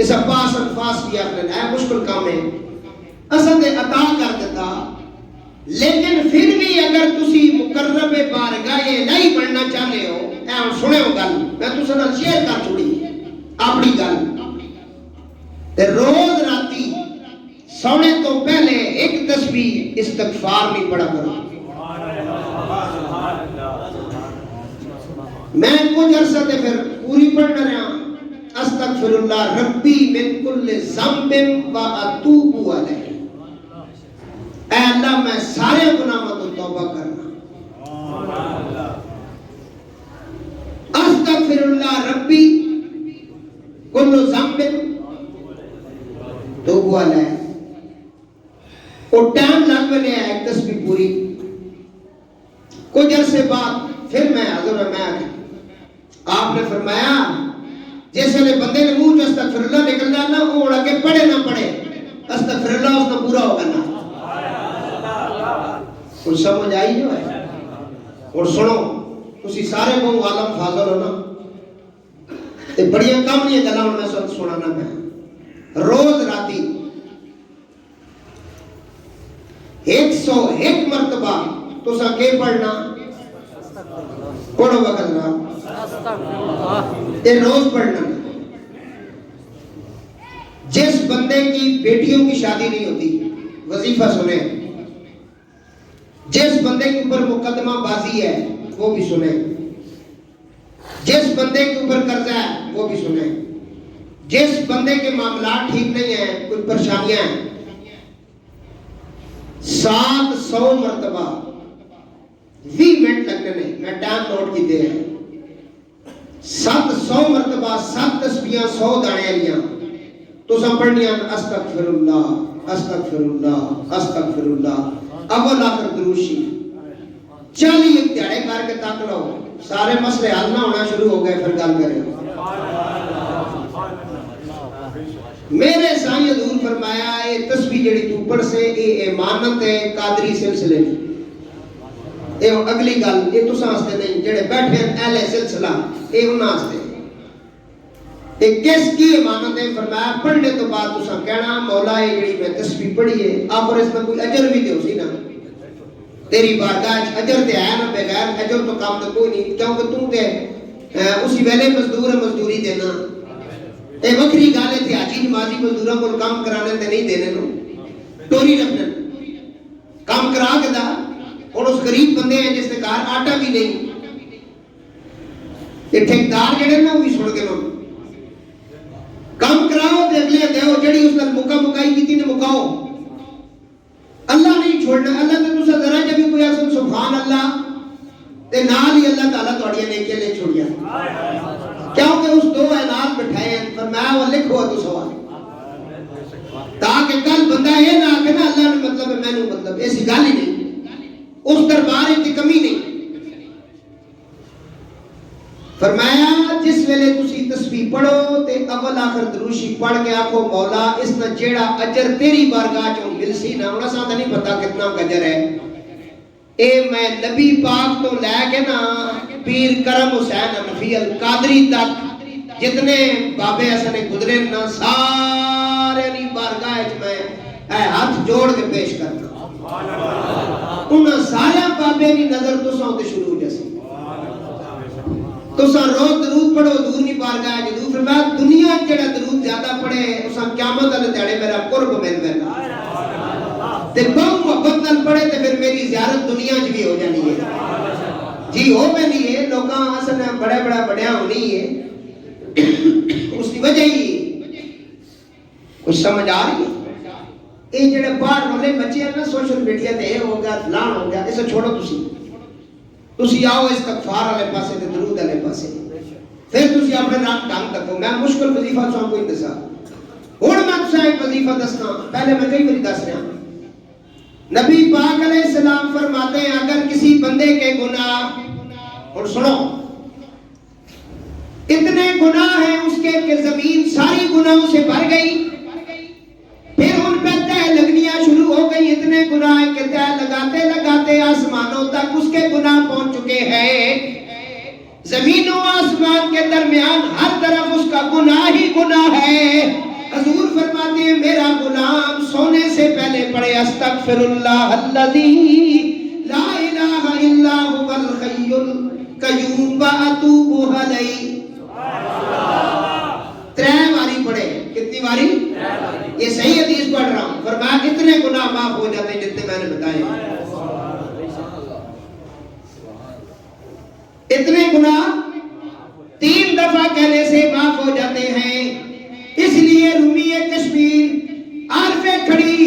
اس عباس انفاس کی اپنے ہے مشکل کام ہے، اساں تے عطا کر دیتا، لیکن پھر بھی اگر تسی مقرب بارگاہ نہیں پڑھنا چاہتے ہو، اے سنے ہو گل میں تساں نال شیئر کر چھوڑی اپنی گل، تے روز راتی سونے تو پہلے ایک تسبیح استغفار نہیں پڑھا کرو۔ میں کچھ عرصہ تے پھر پوری پڑھنا رہا، استغفر اللہ ربی من کل ذنب و اتوب علیہ، اے اللہ میں سارے گناہوں تو توبہ کرنا، استغفر اللہ ربی کل ذنب توبہ علیہ، اور ٹائم لگ بنے ہے ایک تسبیح پوری، کچھ عرصے بعد پھر میں حضور میں آپ نے فرمایا جیسے لے بندے نے منہ جو استغفر اللہ نکل جانا وہ اڑا کے پڑھے نہ پڑھے استغفر اللہ اس کا پورا ہوگا نا۔ کچھ سمجھ آئی جو ہے؟ اور سنو تسی سارے کو عالم فاضل ہو نا، تے بڑیاں کام نہیں گلاں میں سنانا میں روز راتی 101 مرتبہ تو سا کے پڑھنا پڑھو وقت رہا یہ روز پڑھنا۔ جس بندے کی بیٹیوں کی شادی نہیں ہوتی وظیفہ سنے، جس بندے کے اوپر مقدمہ بازی ہے وہ بھی سنے، جس بندے کے اوپر قرضہ ہے وہ بھی سنے، جس بندے کے معاملات ٹھیک نہیں ہیں کچھ پریشانیاں ہیں 700 مرتبہ 20 منٹ لگنے نہیں، میں ٹائم نوٹ کی دے ہیں 700 مرتبہ 7 تسبیحاں 100 دانے لیاں تو سب پڑھنیاں استغفر اللہ استغفر اللہ استغفر اللہ اول آخر دروشی 40 ایک دیہڑے کر کے تک لو سارے مسئلے حل نہ ہونا شروع ہو گئے، پھر گل کریں۔ میرے سائیں حضور فرمایا یہ تسبیح جڑی تو پڑھ سے یہ امانت ہے قادری سلسلے کی، یہ اگلی گل یہ تساں واسطے نہیں جڑے بیٹھے ہیں اہل سلسلہ یہ انہاں واسطے، یہ کس کی امانت ہے؟ فرمایا پڑھنے تو بعد تساں کہنا مولا یہ جڑی میں تسبیح پڑھی ہے آپ اور اس میں کوئی اجر بھی دیو سی نا، تیری بارگاہ اجر تے ہے نا، بغیر اجر تو کام تو کوئی نہیں، کیونکہ تم تے اسی ویلے مزدور مزدوری دینا اے وکری گالے تھے حاجی نمازی مزدوراں کو کام کرانے تے نہیں دینے نو ٹوری رکھنا کام کرا کے دا اور اس غریب بندے ہیں جس نے کار آٹا بھی نہیں یہ ٹھیکدار جڑے نا وہی سن کے لوگ کام کراؤ تے اگلے دیو جڑی اس نال مکائی کیتی نے مکاؤ اللہ نہیں چھوڑنا اللہ تے تساں ذرا جب بھی کوئی آسن سبحان اللہ تے نال ہی اللہ تعالیٰ تہاڈیاں نیکیاں لے چھوڑیا کیونکہ اس دو اعلان بٹھائے ہیں فرمایا وہ لکھو تو سوال تاکہ کل بندہ یہ نہ آکے نا اللہ نے مطلب ہے میں نے مطلب ایسی گل ہی نہیں اس دربار کی کمی نہیں فرمایا جس ویلے تسی تسبیح پڑھو تے اول آخر دروشی پڑھ کے آکھو مولا اس نہ جیڑا اجر تیری بارگاہ چوں ملسی نہ ہونا ساتھ نہیں پتا کتنا اجر ہے اے میں نبی پاک تو لے کے نا پیر کرم حسین حنفی القادری تک جتنے بابے حسن گزرے نا سارے نہیں بارگاہ وچ میں اے ہاتھ جوڑ کے پیش کرنا انہاں سارے بابے دی نظر تساں تے شروع ہو جاسی تساں روز درود پڑھو حضور نہیں بارگاہ وچ حضور فرمایا دنیا جڑا درود زیادہ پڑھے اساں قیامت والے دیہڑے میرا قرب مل ویندا تے بہت محبت نال پڑھے تے پھر میری زیارت دنیا وچ بھی ہو جانی ہے جی ہو پہنی ہے لوکاں اصل بڑے بڑا بڑیا ہونی ہے اس کی وجہ ہی کچھ سمجھ آ رہی ہے یہ جڑے باہر والے بچے ہیں نا سوشل میڈیا تے ہو گیا فلان ہو گیا اسے چھوڑو تسی آؤ استغفار والے پاسے تے درود والے پاسے پھر تسی اپنے رات ڈنگ تکو میں مشکل وظیفہ سو کوئی انتظار ہن میں تساں ایک وظیفہ دسنا پہلے میں کئی بار دس رہا نبی پاک علیہ السلام فرماتے ہیں اگر کسی بندے کے گناہ اور سنو اتنے گناہ ہیں اس کے کہ زمین ساری گناہوں سے بھر گئی پھر ان پہ تہ لگنیاں شروع ہو گئی اتنے گناہ ہیں کہ تہ لگاتے لگاتے آسمانوں تک اس کے گناہ پہنچ چکے ہیں زمین و آسمان کے درمیان ہر طرف اس کا گناہ ہی گناہ ہے حضور فرماتے ہیں میرا غلام سونے سے پہلے پڑھے استغفر اللہ الذی لا الہ الا هو الحی القیوم واتوب الیہ ترے باری پڑھے کتنی باری یہ صحیح حدیث پڑھ رہا ہوں فرمایا کتنے گناہ معاف ہو جاتے ہیں جتنے میں نے بتائے اتنے گناہ 3 دفعہ کہنے سے معاف ہو جاتے ہیں اس لیے رومی کشمیر عارف کھڑی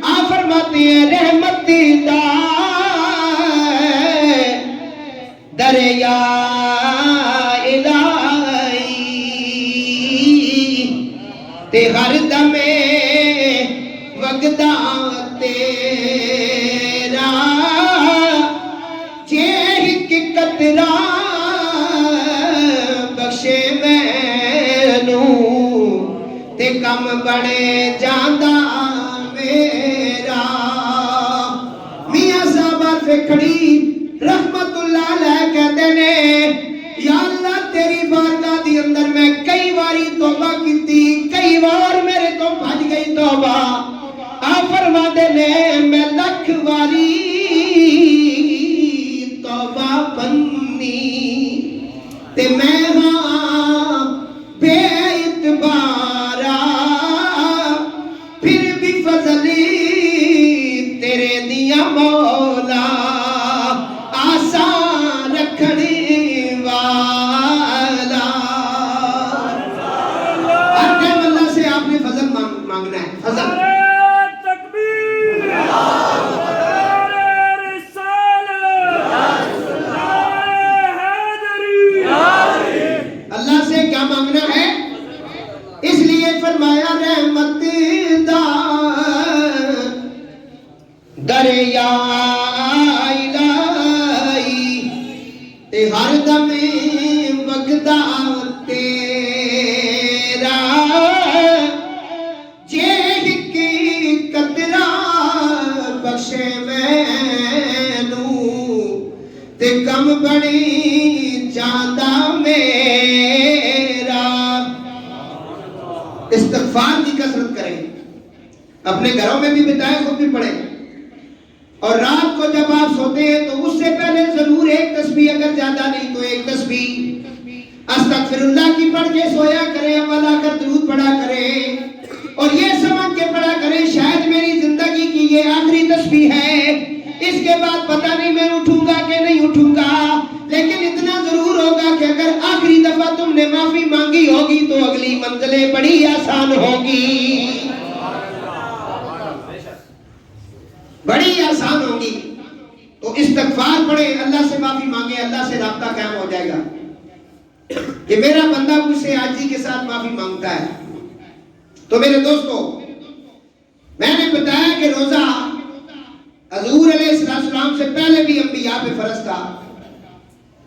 آپ فرماتے ہیں رحمت دریا الہی تے ہر دم وگدا تیرا جے ہک قطرہ بخشے مینوں تے کم بڑے جاندہ میرا میاں صاحب عارف کھڑی رحمت اللہ علیہ کہتے نے یا اللہ تیری بارگاہ دی اندر میں کئی باری توبہ کیتی کئی بار میرے تو بھج گئی توبہ آپ فرماتے نے میں لکھ باری توبہ بنی تے میں ہاں بے اعتبارا پھر بھی فضلی تیرے دیا مولا آسان رکھنے والا ہر ٹائم اللہ سے آپ نے فضل مانگنا ہے فضل اللہ سے کیا مانگنا ہے اس لیے فرمایا رحمت دا دریا الہی تے ہر دم وگدا تیرا جے ہک قطرہ بخشے مینوں تے کم بڑی جاندہ میرا استغفار کی کثرت کریں اپنے گھروں میں بھی بتائیں خود بھی پڑھیں اور رات کو جب آپ سوتے ہیں تو اس سے پہلے ضرور ایک تسبیح اگر زیادہ نہیں تو ایک تسبیح استغفراللہ کی پڑھ کے سویا کریں، اولا کر درود پڑھا کریں، اور یہ سمجھ کے پڑھا کریں شاید میری زندگی کی یہ آخری تسبیح ہے، اس کے بعد پتہ نہیں میں اٹھوں گا کہ نہیں اٹھوں گا، لیکن اتنا ضرور ہوگا کہ اگر آخری دفعہ تم نے معافی مانگی ہوگی تو اگلی منزلیں بڑی آسان ہوگی، بڑی آسان ہوگی۔ تو استغفار پڑھیں، اللہ سے معافی مانگیں، اللہ سے رابطہ قائم ہو جائے گا کہ میرا بندہ مجھ سے عاجزی کے ساتھ معافی مانگتا ہے۔ تو میرے دوستو، میں نے بتایا کہ روزہ حضور علیہ السلام سے پہلے بھی انبیاء پہ فرض تھا۔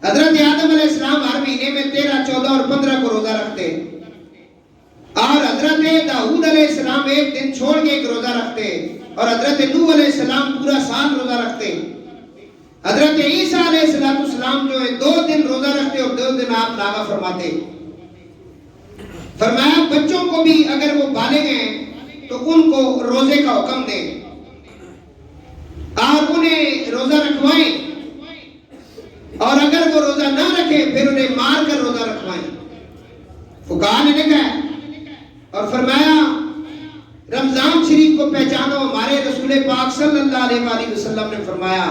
حضرت آدم علیہ السلام ہر مہینے میں 13، 14 اور 15 کو روزہ رکھتے، اور حضرت داؤد علیہ السلام ایک دن چھوڑ کے ایک روزہ رکھتے، اور حضرت نوح علیہ السلام پورا سال روزہ رکھتے۔ حضرت عیسیٰ علیہ السلام جو ہے 2 دن روزہ رکھتے اور 2 دن آپ لاغا فرماتے۔ فرمایا بچوں کو بھی اگر وہ بالغ ہیں تو ان کو روزے کا حکم دیں، آپ انہیں روزہ رکھوائیں، اور اگر وہ روزہ نہ رکھیں پھر انہیں مار کر روزہ رکھوائیں۔ فقہاء نے لکھا ہے اور فرمایا رمضان شریف کو پہچانو، ہمارے رسول پاک صلی اللہ علیہ وآلہ وسلم نے فرمایا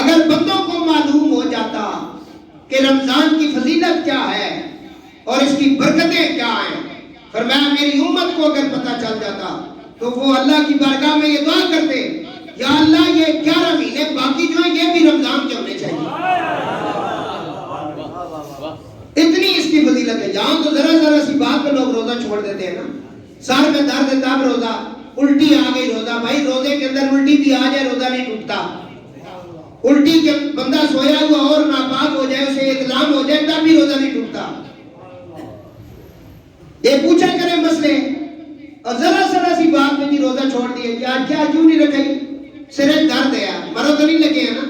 اگر بندوں کو معلوم ہو جاتا کہ رمضان کی فضیلت کیا ہے اور اس کی برکتیں کیا ہیں، فرمایا میری امت کو اگر پتہ چل جاتا تو وہ اللہ کی بارگاہ میں یہ دعا کرتے، یا اللہ یہ 11 مہینے باقی جو ہیں یہ بھی رمضان کے ہونے چاہیے، اتنی اس کی فضیلت ہے۔ جہاں تو ذرا سی بات پہ لوگ روزہ چھوڑ دیتے ہیں نا، سر میں درد ہے تب روزہ، الٹی آ گئی روزہ، بھائی روزے کے اندر الٹی بھی آ جائے روزہ نہیں ٹوٹتا، الٹی کے بندہ سویا ہوا اور ناپاک ہو جائے، اسے اطلام ہو جائے تب بھی روزہ نہیں ٹوٹتا۔ یہ پوچھا کرے مسئلے، اور ذرا سی بات میں جی روزہ چھوڑ دیے، کیا کیوں نہیں رکھائی؟ سرے درد ہے، مرو تو نہیں لگے ہیں نا،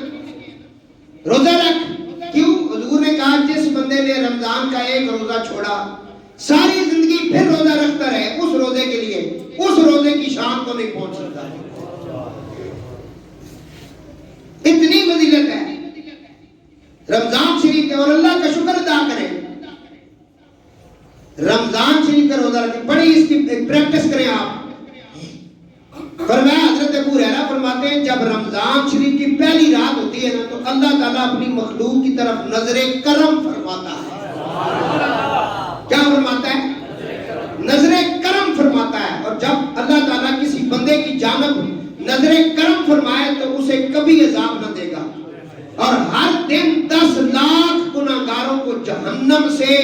روزہ رکھ۔ کیوں؟ حضور نے کہا جس بندے نے رمضان کا ایک روزہ چھوڑا ساری زندگی پھر روزہ رکھتا رہے اس روزے کے لیے، اس روزے کی شان کو نہیں پہنچ سکتا۔ اتنی فضیلت ہے رمضان شریف کے، اور اللہ کا شکر ادا کریں، رمضان شریف کا روزہ رکھیں، بڑی اس کی پریکٹس کریں آپ۔ فرمایا حضرت ابو ہریرہ فرماتے ہیں جب رمضان شریف کی پہلی رات ہوتی ہے نا تو اللہ تعالیٰ اپنی مخلوق کی طرف نظر کرم فرماتا ہے۔ کیا فرماتا ہے؟ نظر کرم فرماتا ہے، اور جب اللہ تعالیٰ کسی بندے کی جانب نظر کرم فرمائے تو اسے کبھی عذاب نہ دے گا، اور ہر دن 10 لاکھ گناہگاروں کو جہنم سے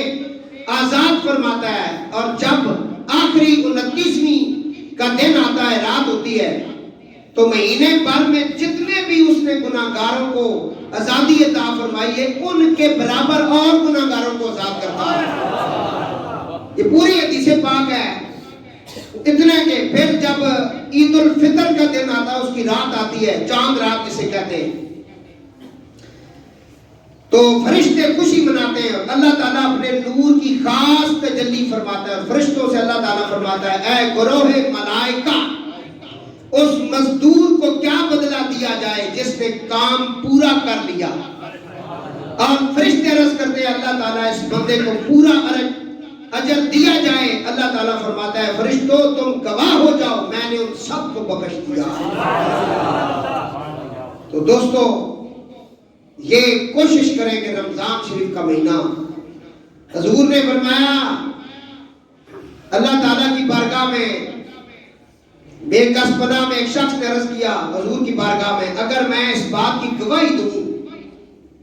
آزاد فرماتا ہے، اور جب آخری 29ویں کا دن آتا ہے، رات ہوتی ہے، تو مہینے بھر میں جتنے بھی اس نے گناہگاروں کو آزادی عطا فرمائی ہے ان کے برابر اور گناہگاروں کو آزاد کرتا ہے۔ یہ پوری حدیث پاک ہے، اتنے کہ پھر جب عید الفطر کا دن آتا ہے، اس کی رات آتی ہے، چاند رات جسے کہتے ہیں، تو فرشتے خوشی مناتے ہیں، اللہ تعالیٰ اپنے نور کی خاص تجلی فرماتا ہے، اور فرشتوں سے اللہ تعالیٰ فرماتا ہے اے گروہ ملائکہ، اس مزدور کو کیا بدلہ دیا جائے جس نے کام پورا کر لیا، اور فرشتے عرض کرتے ہیں اللہ تعالیٰ اس بندے کو پورا اجر دیا جائے، اللہ تعالیٰ فرماتا ہے فرشتوں تم گواہ ہو جاؤ میں نے ان سب کو بخش دیا۔ تو دوستو یہ کوشش کریں کہ رمضان شریف کا مہینہ، حضور نے فرمایا اللہ تعالیٰ کی بارگاہ میں، بے کس پناہ میں ایک شخص نے عرض کیا حضور کی بارگاہ میں اگر میں اس بات کی گواہی دوں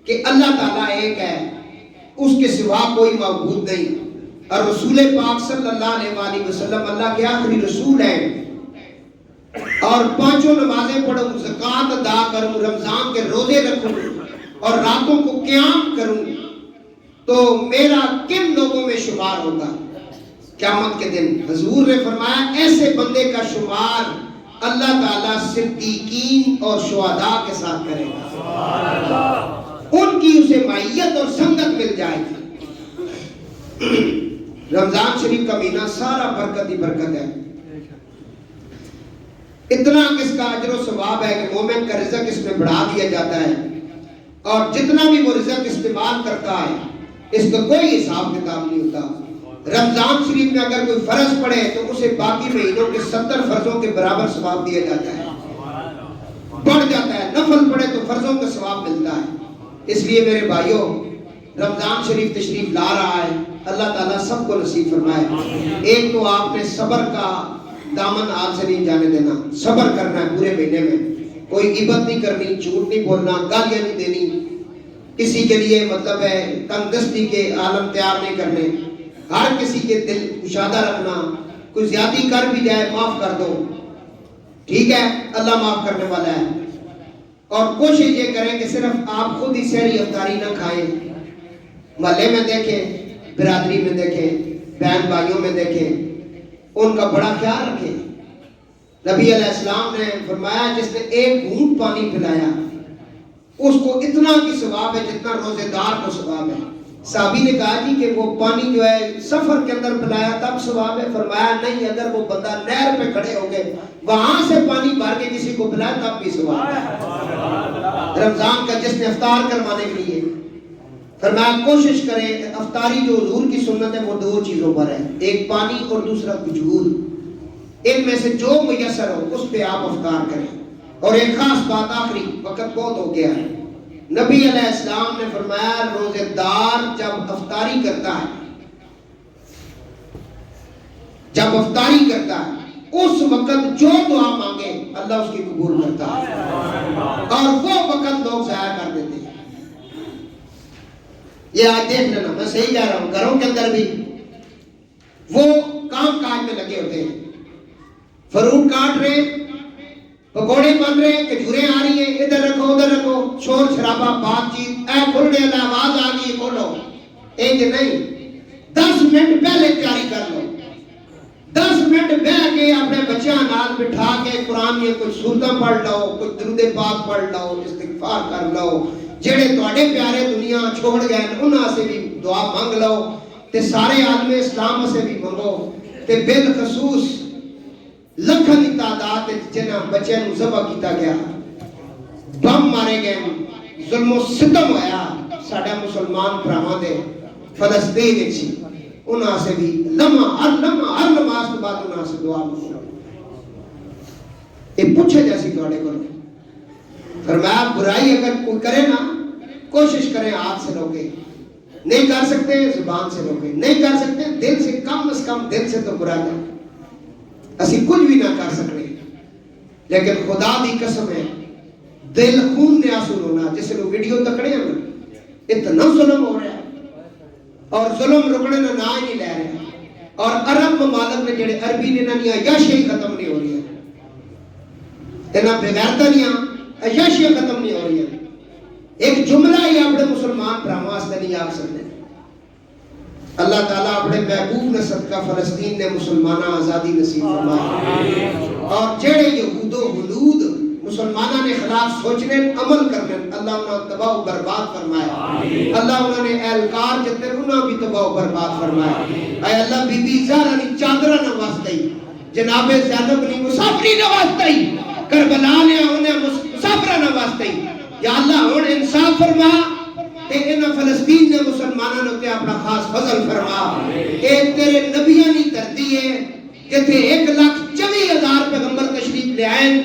کہ اللہ تعالیٰ ایک ہے، اس کے سوا کوئی معبود نہیں، اور رسول پاک صلی اللہ علیہ وآلہ وسلم اللہ کے آخری رسول ہیں، اور 5 نمازیں پڑھوں، زکوٰۃ ادا کروں، رمضان کے روزے رکھوں اور راتوں کو قیام کروں، تو میرا کن لوگوں میں شمار ہوگا قیامت کے دن؟ حضور نے فرمایا ایسے بندے کا شمار اللہ تعالیٰ صدیقین اور شہداء کے ساتھ کرے گا، ان کی اسے معیت اور سنگت مل جائے گی۔ رمضان شریف کا مہینہ سارا برکت ہی برکت ہے، اتنا کس کا اجر و ثواب ہے کہ مومن کا رزق اس میں بڑھا دیا جاتا ہے۔ اور جتنا بھی وہ رزق استعمال کرتا ہے اس کا کوئی حساب کتاب نہیں ہوتا. رمضان شریف میں اگر کوئی فرض پڑے تو اسے باقی مہینوں کے 70 فرضوں کے برابر ثواب دیا جاتا ہے, بڑھ جاتا ہے. نفل پڑے تو فرضوں کا ثواب ملتا ہے. اس لیے میرے بھائیوں, رمضان شریف تشریف لا رہا ہے, اللہ تعالیٰ سب کو نصیب فرمائے. ایک تو آپ نے صبر کا دامن آپ سے نہیں جانے دینا, صبر کرنا ہے پورے مہینے میں. کوئی غیبت نہیں کرنی, جھوٹ نہیں بولنا, گالیاں نہیں دینی, کسی کے لیے مطلب ہے تنگ دستی کے عالم تیار نہیں کرنے, ہر کسی کے دل کشادہ رکھنا. کوئی زیادتی کر بھی جائے معاف کر دو, ٹھیک ہے, اللہ معاف کرنے والا ہے. اور کوشش یہ کریں کہ صرف آپ خود ہی سحری افطاری نہ کھائیں, محلے میں دیکھیں, برادری میں دیکھیں, بہن بھائیوں میں دیکھیں, ان کا بڑا خیال رکھیں. نبی علیہ السلام نے فرمایا جس نے ایک گھونٹ پانی پلایا اس کو اتنا کی ثواب ہے جتنا روزے دار کو ثواب ہے. صحابی نے کہا جی کہ وہ پانی جو ہے سفر کے اندر پلایا تب ثواب ہے؟ فرمایا نہیں, اگر وہ بندہ نہر پہ کھڑے ہو گئے وہاں سے پانی بھر کے کسی کو پلایا تب بھی ثواب ہے. رمضان کا جس نے افطار کروانے کے لیے فرمایا کوشش کریں, افطاری جو حضور کی سنت ہے وہ دو چیزوں پر ہے, ایک پانی اور دوسرا کھجور. ان میں سے جو میسر ہو اس پہ آپ افطار کریں. اور ایک خاص بات آخری, وقت بہت ہو گیا ہے, نبی علیہ السلام نے فرمایا روزے دار جب افطاری کرتا ہے, جب افطاری کرتا ہے اس وقت جو دعا مانگے اللہ اس کی قبول کرتا ہے, اور وہ وقت لوگ ضائع کر دیتے ہیں. یہ آج دیکھ لینا, میں صحیح کہہ رہا ہوں, گھروں کے اندر بھی وہ کام کاج میں لگے ہوتے ہیں, فروٹ کاٹ رہے, پکوڑے بن رہے, کھجوریں آ رہی ہیں, ادھر رکھو ادھر رکھو, شور شرابہ, بات چیت, اے کھلنے والا آواز آ گئی کھولو. ایک نہیں, 10 منٹ پہلے تیاری کر لو, 10 منٹ بیٹھ کے اپنے بچیاں نال بٹھا کے قرآن میں کچھ سورتاں پڑھ لو, کچھ درود پاک پڑھ لو, استغفار کر لو, جڑے تواڈے پیارے دنیا چھوڑ گئے انہاں سے بھی دعا مانگ لو, تے سارے عالم اسلام سے بھی مانگو, تے بالخصوص لکھاں دی تعداد جنہاں بچیاں نوں ذبح کیتا گیا, بم مارے گئے, ظلم و ستم ہویا ساڈا مسلمان بھراواں دے فلسطین وچ, انہاں سے بھی لمحہ ہر نماز کے بعد انہاں سے دعا مانگو. یہ پوچھے جیسی تواڈے کول, فرمایا برائی اگر کوئی کرے نا کوشش کریں ہاتھ سے روکے, نہیں کر سکتے زبان سے روکے, نہیں کر سکتے دل سے, کم از کم دل سے تو برا جائے. اسی کچھ بھی نہ کر سکتے, لیکن خدا دی قسم ہے دل خون نے آنسو رونا. جس لوگ ویڈیو تکڑے ہیں نا, اتنا ظلم ہو رہا ہے اور ظلم رکنے نہ ہی نہیں لے رہے. اور عرب ممالک نے جڑے عربی نے نہ عیاشیاں ختم نہیں ہو رہی ہیں, انہاں بغیرتیاں عیاشیاں ختم نہیں ہو رہی ہیں. ایک جملہ ہی اپنے مسلمان بھراواں واسطے نہیں آکھ سکتے. اللہ تعالیٰ اپنے محبوب نے صدقہ فلسطین نے مسلمانہ آزادی نصیب فرمائے, اور جڑے یہود و حدود مسلمانہ نے خلاف سوچنے عمل کرنے اللہ انہاں تباہ و برباد فرمائے. اللہ انہوں نے اہلکار جتنے انہاں بھی تباہ و برباد فرمائے. اے اللہ بی بی زہرا نے چادرہ نوازتائی, جناب زینب نے مسافری نوازتائی, کربلا نے انہیں مسافرہ نوازتائی. یا اللہ ان انصاف فرما, کہ انہاں فلسطین نے مسلمانوں نے اپنا خاص فضل فرما. کہ تیرے نبیاں نہیں دھرتی ہے کہ تھے 1,24,000 پیغمبر تشریف لے آئیں,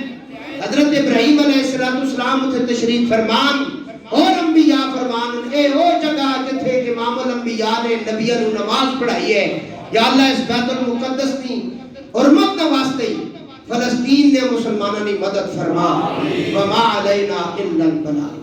حضرت ابراہیم علیہ السلام اتھے تشریف فرمان, اور انبیاء فرمان اے او جگہ جتھے امام الانبیاء نے نبیوں نے نماز پڑھائی ہے. یا اللہ اس بیت المقدس کی حرمت نواستے فلسطین نے مسلمانوں نے مدد فرما. وما علینا الا البلاغ.